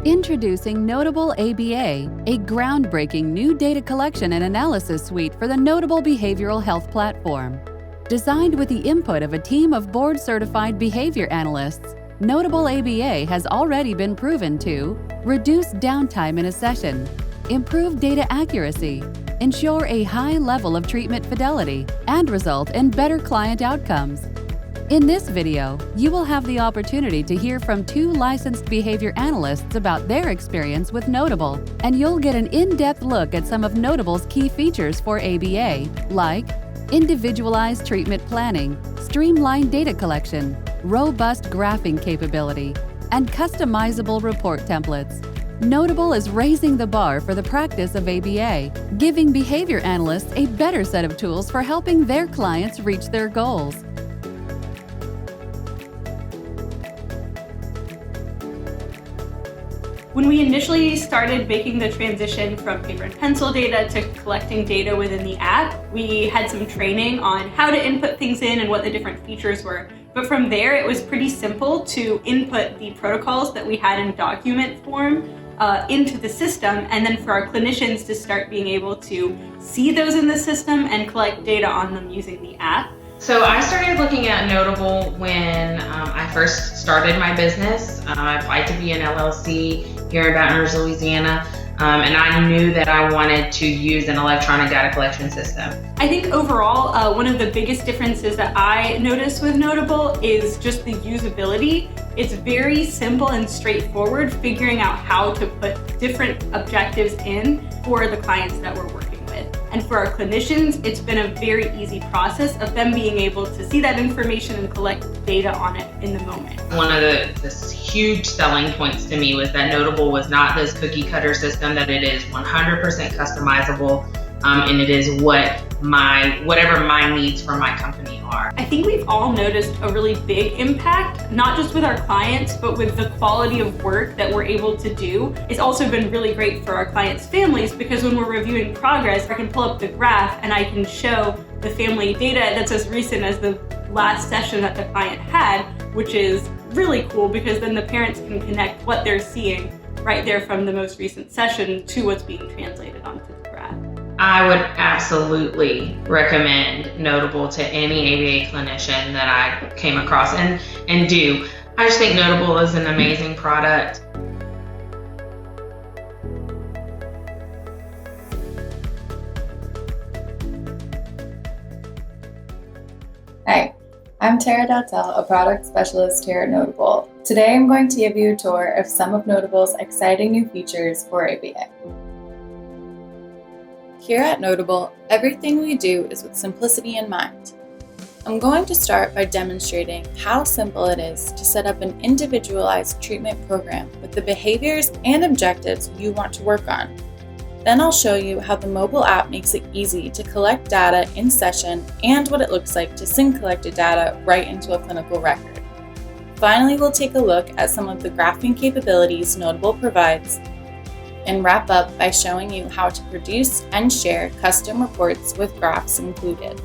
Introducing Noteable ABA, a groundbreaking new data collection and analysis suite for the Noteable behavioral health platform. Designed with the input of a team of board-certified behavior analysts, Noteable ABA has already been proven to reduce downtime in a session, improve data accuracy, ensure a high level of treatment fidelity, and result in better client outcomes. In this video, you will have the opportunity to hear from 2 licensed behavior analysts about their experience with Noteable, and you'll get an in-depth look at some of Notable's key features for ABA, like individualized treatment planning, streamlined data collection, robust graphing capability, and customizable report templates. Noteable is raising the bar for the practice of ABA, giving behavior analysts a better set of tools for helping their clients reach their goals. When we initially started making the transition from paper and pencil data to collecting data within the app, we had some training on how to input things in and what the different features were. But from there, it was pretty simple to input the protocols that we had in document form into the system, and then for our clinicians to start being able to see those in the system and collect data on them using the app. So I started looking at Noteable when I first started my business. I applied to be an LLC here in Baton Rouge, Louisiana, and I knew that I wanted to use an electronic data collection system. I think overall, one of the biggest differences that I noticed with Noteable is just the usability. It's very simple and straightforward figuring out how to put different objectives in for the clients that we're working with. And for our clinicians, it's been a very easy process of them being able to see that information and collect data on it in the moment. One of the huge selling points to me was that Noteable was not this cookie cutter system, that it is 100% customizable, and it is whatever my needs for my company are. I think we've all noticed a really big impact, not just with our clients, but with the quality of work that we're able to do. It's also been really great for our clients' families, because when we're reviewing progress, I can pull up the graph and I can show the family data that's as recent as the last session that the client had, which is really cool because then the parents can connect what they're seeing right there from the most recent session to what's being translated onto the graph. I would absolutely recommend Noteable to any ABA clinician that I came across and do. I just think Noteable is an amazing product. Hi, I'm Tara Dautel, a product specialist here at Noteable. Today I'm going to give you a tour of some of Notable's exciting new features for ABA. Here at Noteable, everything we do is with simplicity in mind. I'm going to start by demonstrating how simple it is to set up an individualized treatment program with the behaviors and objectives you want to work on. Then I'll show you how the mobile app makes it easy to collect data in session and what it looks like to sync collected data right into a clinical record. Finally, we'll take a look at some of the graphing capabilities Noteable provides and wrap up by showing you how to produce and share custom reports with graphs included.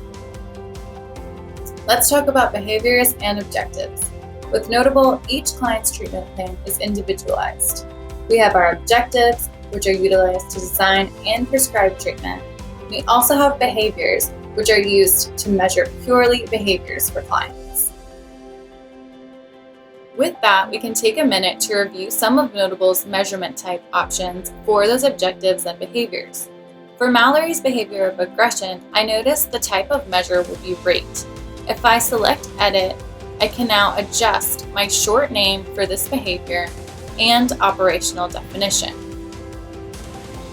Let's talk about behaviors and objectives. With Noteable, each client's treatment plan is individualized. We have our objectives, which are utilized to design and prescribe treatment. We also have behaviors, which are used to measure purely behaviors for clients. With that, we can take a minute to review some of Notable's measurement type options for those objectives and behaviors. For Mallory's behavior of aggression, I noticed the type of measure would be rate. If I select Edit, I can now adjust my short name for this behavior and operational definition.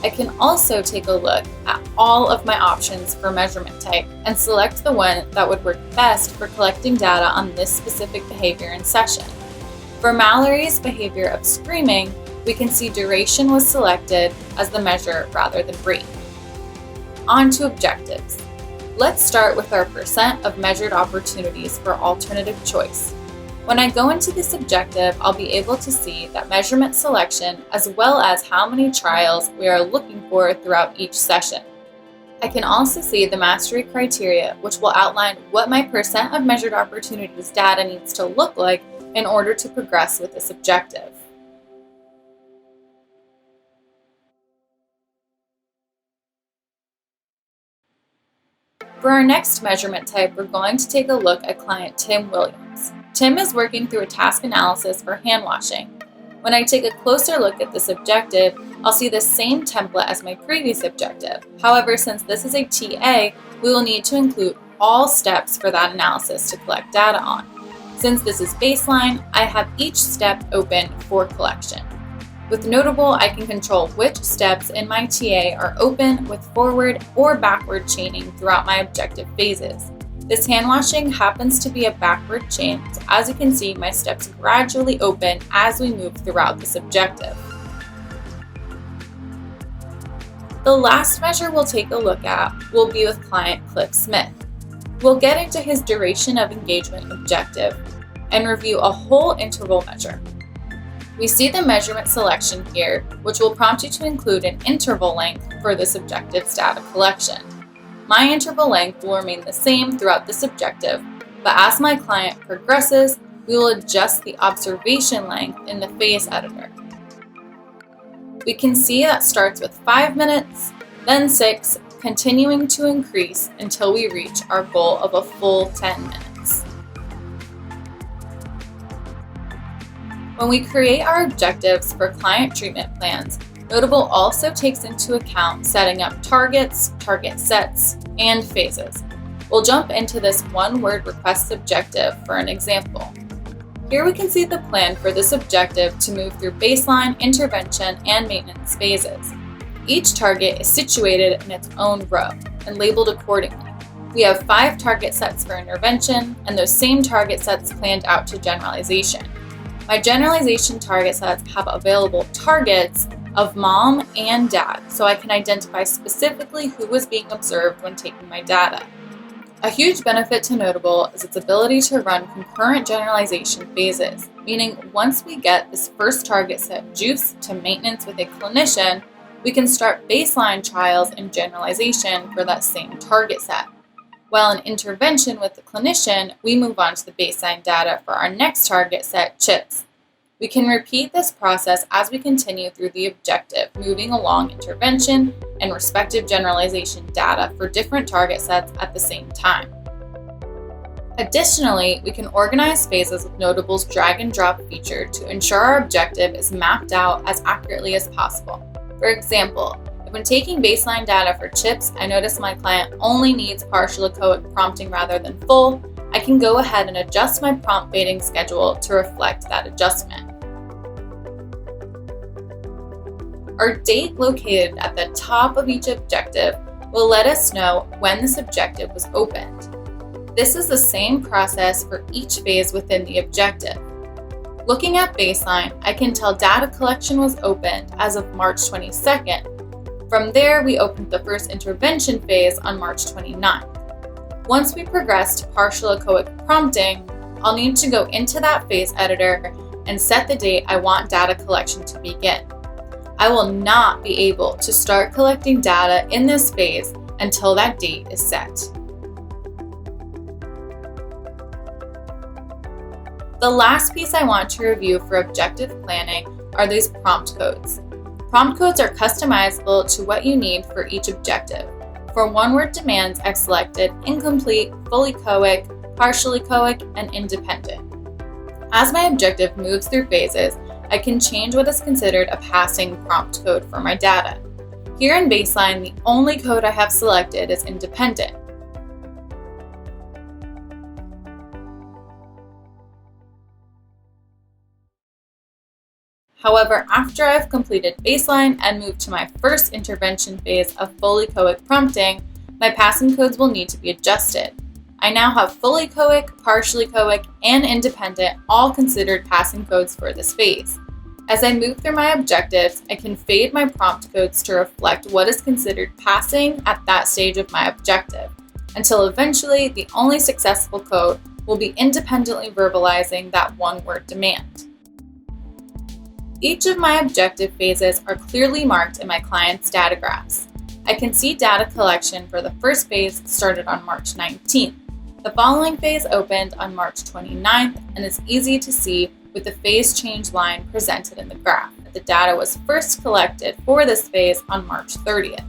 I can also take a look at all of my options for measurement type and select the one that would work best for collecting data on this specific behavior in session. For Mallory's behavior of screaming, we can see duration was selected as the measure rather than rate. On to objectives. Let's start with our percent of measured opportunities for alternative choice. When I go into this objective, I'll be able to see that measurement selection as well as how many trials we are looking for throughout each session. I can also see the mastery criteria, which will outline what my percent of measured opportunities data needs to look like in order to progress with this objective. For our next measurement type, we're going to take a look at client Tim Williams. Tim is working through a task analysis for hand washing. When I take a closer look at this objective, I'll see the same template as my previous objective. However, since this is a TA, we will need to include all steps for that analysis to collect data on. Since this is baseline, I have each step open for collection. With Noteable, I can control which steps in my TA are open with forward or backward chaining throughout my objective phases. This hand washing happens to be a backward chain, so as you can see, my steps gradually open as we move throughout this objective. The last measure we'll take a look at will be with client Cliff Smith. We'll get into his duration of engagement objective and review a whole interval measure. We see the measurement selection here, which will prompt you to include an interval length for this objective's data collection. My interval length will remain the same throughout this objective, but as my client progresses, we will adjust the observation length in the phase editor. We can see that starts with 5 minutes, then 6, continuing to increase until we reach our goal of a full 10 minutes. When we create our objectives for client treatment plans, Noteable also takes into account setting up targets, target sets, and phases. We'll jump into this one-word request objective for an example. Here we can see the plan for this objective to move through baseline, intervention, and maintenance phases. Each target is situated in its own row and labeled accordingly. We have 5 target sets for intervention, and those same target sets planned out to generalization. My generalization target sets have available targets of mom and dad, so I can identify specifically who was being observed when taking my data. A huge benefit to Noteable is its ability to run concurrent generalization phases, meaning once we get this first target set juice to maintenance with a clinician, we can start baseline trials and generalization for that same target set. While in intervention with the clinician, we move on to the baseline data for our next target set, chips. We can repeat this process as we continue through the objective, moving along intervention and respective generalization data for different target sets at the same time. Additionally, we can organize phases with Notable's drag and drop feature to ensure our objective is mapped out as accurately as possible. For example, when taking baseline data for chips, I notice my client only needs partial echoic prompting rather than full. I can go ahead and adjust my prompt fading schedule to reflect that adjustment. Our date located at the top of each objective will let us know when this objective was opened. This is the same process for each phase within the objective. Looking at baseline, I can tell data collection was opened as of March 22nd. From there, we opened the first intervention phase on March 29th. Once we progress to partial echoic prompting, I'll need to go into that phase editor and set the date I want data collection to begin. I will not be able to start collecting data in this phase until that date is set. The last piece I want to review for objective planning are these prompt codes. Prompt codes are customizable to what you need for each objective. For one-word demands, I've selected incomplete, fully echoic, partially echoic, and independent. As my objective moves through phases, I can change what is considered a passing prompt code for my data. Here in baseline, the only code I have selected is independent. However, after I've completed baseline and moved to my first intervention phase of fully echoic prompting, my passing codes will need to be adjusted. I now have fully echoic, partially echoic, and independent all considered passing codes for this phase. As I move through my objectives, I can fade my prompt codes to reflect what is considered passing at that stage of my objective, until eventually the only successful code will be independently verbalizing that one-word demand. Each of my objective phases are clearly marked in my client's data graphs. I can see data collection for the first phase started on March 19th. The following phase opened on March 29th and is easy to see with the phase change line presented in the graph. The data was first collected for this phase on March 30th.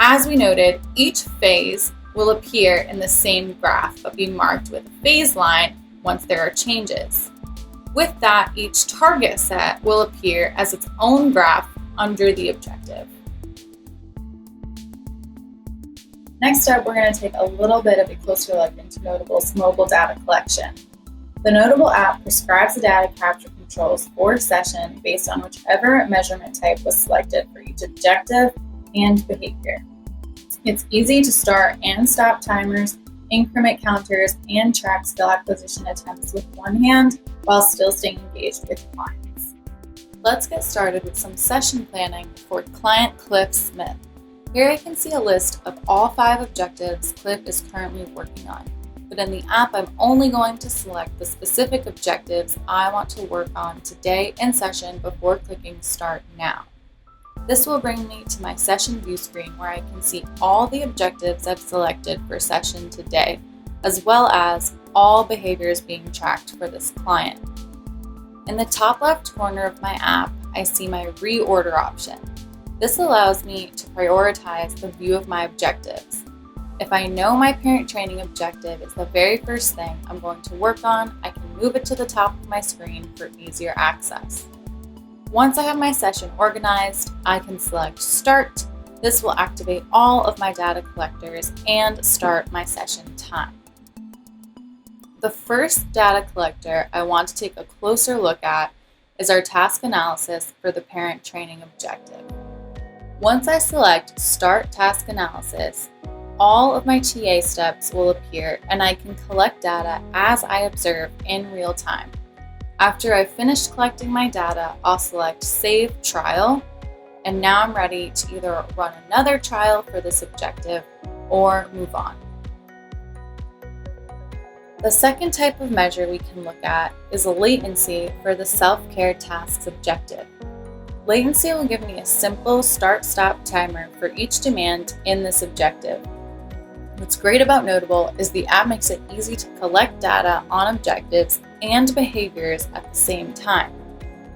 As we noted, each phase will appear in the same graph but be marked with a phase line once there are changes. With that, each target set will appear as its own graph under the objective. Next up, we're going to take a little bit of a closer look into Notable's mobile data collection. The Notable app prescribes the data capture controls for a session based on whichever measurement type was selected for each objective and behavior. It's easy to start and stop timers, increment counters, and track skill acquisition attempts with one hand while still staying engaged with clients. Let's get started with some session planning for client Cliff Smith. Here I can see a list of all 5 objectives Cliff is currently working on, but in the app I'm only going to select the specific objectives I want to work on today in session before clicking Start Now. This will bring me to my session view screen where I can see all the objectives I've selected for session today, as well as all behaviors being tracked for this client. In the top left corner of my app, I see my reorder option. This allows me to prioritize the view of my objectives. If I know my parent training objective is the very first thing I'm going to work on, I can move it to the top of my screen for easier access. Once I have my session organized, I can select Start. This will activate all of my data collectors and start my session time. The first data collector I want to take a closer look at is our task analysis for the parent training objective. Once I select Start Task Analysis, all of my TA steps will appear and I can collect data as I observe in real time. After I've finished collecting my data, I'll select Save Trial, and now I'm ready to either run another trial for this objective or move on. The second type of measure we can look at is a latency for the self-care tasks objective. Latency will give me a simple start-stop timer for each demand in this objective. What's great about Notable is the app makes it easy to collect data on objectives and behaviors at the same time.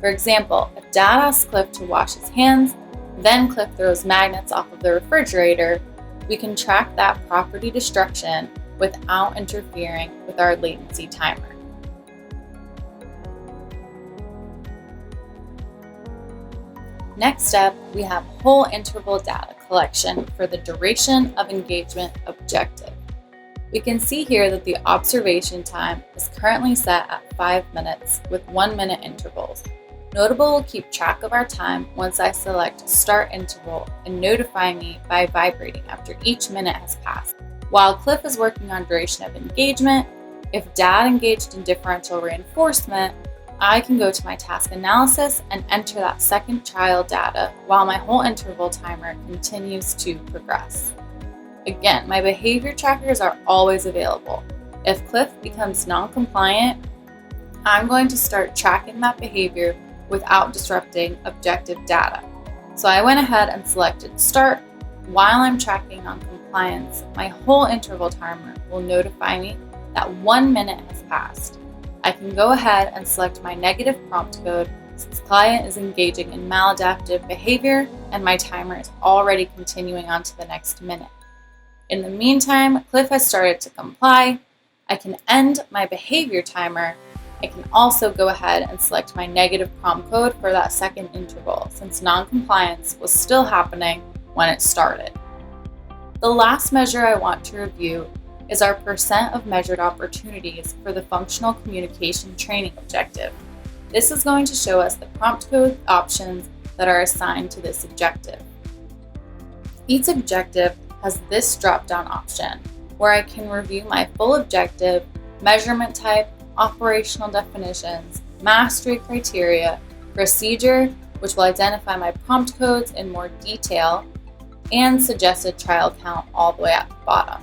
For example, if Dad asks Cliff to wash his hands, then Cliff throws magnets off of the refrigerator, we can track that property destruction without interfering with our latency timer. Next up, we have whole interval data collection for the duration of engagement objective. We can see here that the observation time is currently set at 5 minutes with 1-minute intervals. Notable will keep track of our time once I select Start Interval and notify me by vibrating after each minute has passed. While Cliff is working on duration of engagement, if Dad engaged in differential reinforcement, I can go to my task analysis and enter that second trial data while my whole interval timer continues to progress. Again, my behavior trackers are always available. If Cliff becomes non-compliant, I'm going to start tracking that behavior without disrupting objective data. So I went ahead and selected Start. While I'm tracking non-compliance, my whole interval timer will notify me that 1 minute has passed. I can go ahead and select my negative prompt code since the client is engaging in maladaptive behavior and my timer is already continuing on to the next minute. In the meantime, Cliff has started to comply. I can end my behavior timer. I can also go ahead and select my negative prompt code for that second interval since non-compliance was still happening when it started. The last measure I want to review is our percent of measured opportunities for the functional communication training objective. This is going to show us the prompt code options that are assigned to this objective. Each objective has this drop-down option where I can review my full objective, measurement type, operational definitions, mastery criteria, procedure, which will identify my prompt codes in more detail, and suggested trial count all the way at the bottom.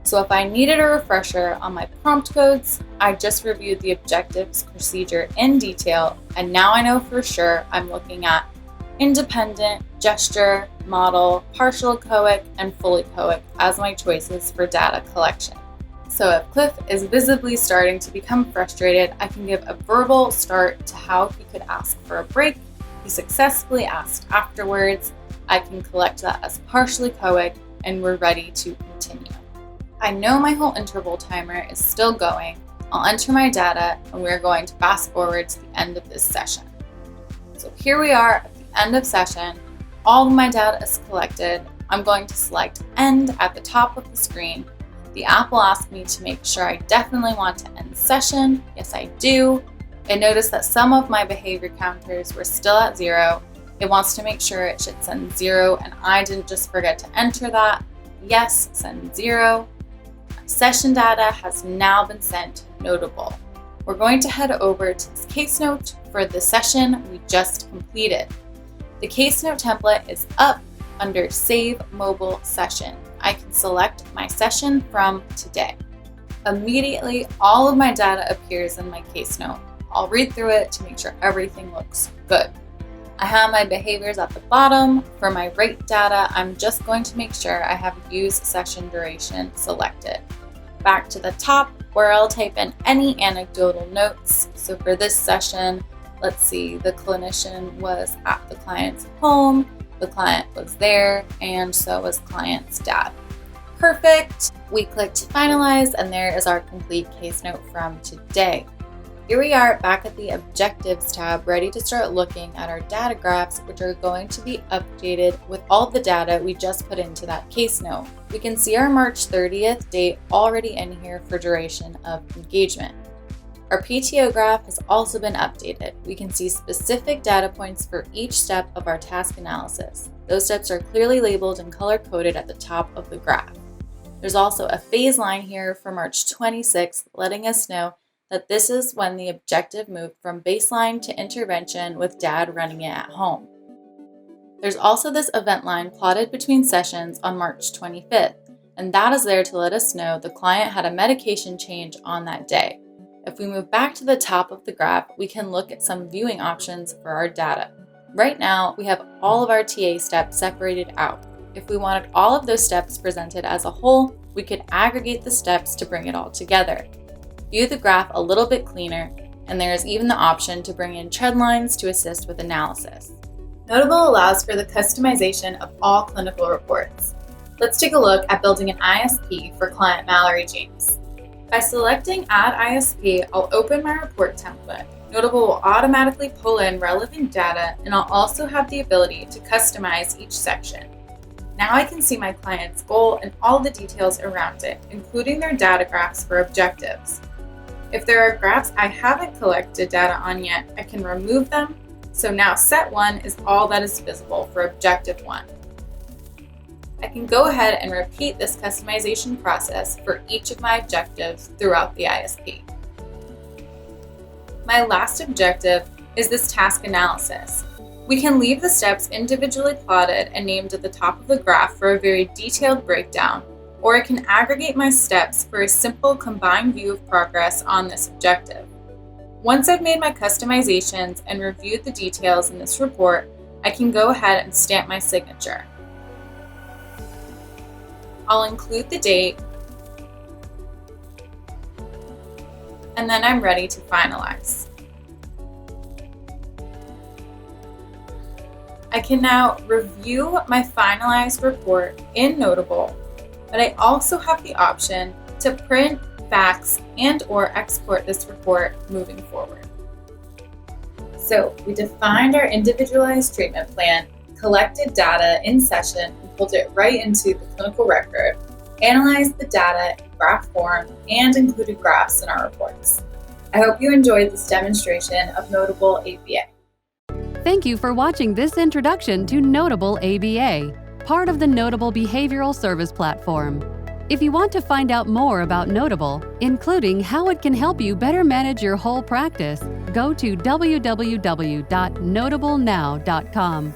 So if I needed a refresher on my prompt codes, I just reviewed the objectives procedure in detail, and now I know for sure I'm looking at independent, gesture, model, partial echoic, and full echoic as my choices for data collection. So if Cliff is visibly starting to become frustrated, I can give a verbal start to how he could ask for a break. He successfully asked afterwards. I can collect that as partially coic, and we're ready to continue. I know my whole interval timer is still going. I'll enter my data, and we're going to fast forward to the end of this session. So here we are at the end of session. All of my data is collected. I'm going to select End at the top of the screen. The app will ask me to make sure I definitely want to end session. Yes, I do. I noticed that some of my behavior counters were still at 0. It wants to make sure it should send 0, and I didn't just forget to enter that. Yes, send 0. My session data has now been sent to Noteable. We're going to head over to this case note for the session we just completed. The case note template is up under Save Mobile Session. I can select my session from today. Immediately, all of my data appears in my case note. I'll read through it to make sure everything looks good. I have my behaviors at the bottom. For my rate data, I'm just going to make sure I have use session duration selected. Back to the top, where I'll type in any anecdotal notes. So for this session, let's see, the clinician was at the client's home, the client was there, and so was client's dad. Perfect. We click to finalize, and there is our complete case note from today. Here we are back at the Objectives tab, ready to start looking at our data graphs, which are going to be updated with all the data we just put into that case note. We can see our March 30th date already in here for duration of engagement. Our PTO graph has also been updated. We can see specific data points for each step of our task analysis. Those steps are clearly labeled and color-coded at the top of the graph. There's also a phase line here for March 26th, letting us know that this is when the objective moved from baseline to intervention with dad running it at home. There's also this event line plotted between sessions on March 25th, and that is there to let us know the client had a medication change on that day. If we move back to the top of the graph, we can look at some viewing options for our data. Right now, we have all of our TA steps separated out. If we wanted all of those steps presented as a whole, we could aggregate the steps to bring it all together. View the graph a little bit cleaner, and there is even the option to bring in trend lines to assist with analysis. Noteable allows for the customization of all clinical reports. Let's take a look at building an ISP for client Mallory James. By selecting Add ISP, I'll open my report template. Noteable will automatically pull in relevant data, and I'll also have the ability to customize each section. Now I can see my client's goal and all the details around it, including their data graphs for objectives. If there are graphs I haven't collected data on yet, I can remove them. So now set 1 is all that is visible for objective 1. I can go ahead and repeat this customization process for each of my objectives throughout the ISP. My last objective is this task analysis. We can leave the steps individually plotted and named at the top of the graph for a very detailed breakdown, or I can aggregate my steps for a simple combined view of progress on this objective. Once I've made my customizations and reviewed the details in this report, I can go ahead and stamp my signature. I'll include the date, and then I'm ready to finalize. I can now review my finalized report in Noteable, but I also have the option to print, fax, and/or export this report moving forward. So we defined our individualized treatment plan, collected data in session, and pulled it right into the clinical record, analyzed the data in graph form, and included graphs in our reports. I hope you enjoyed this demonstration of Noteable ABA. Thank you for watching this introduction to Noteable ABA, part of the Noteable Behavioral Service Platform. If you want to find out more about Noteable, including how it can help you better manage your whole practice, go to www.notablenow.com.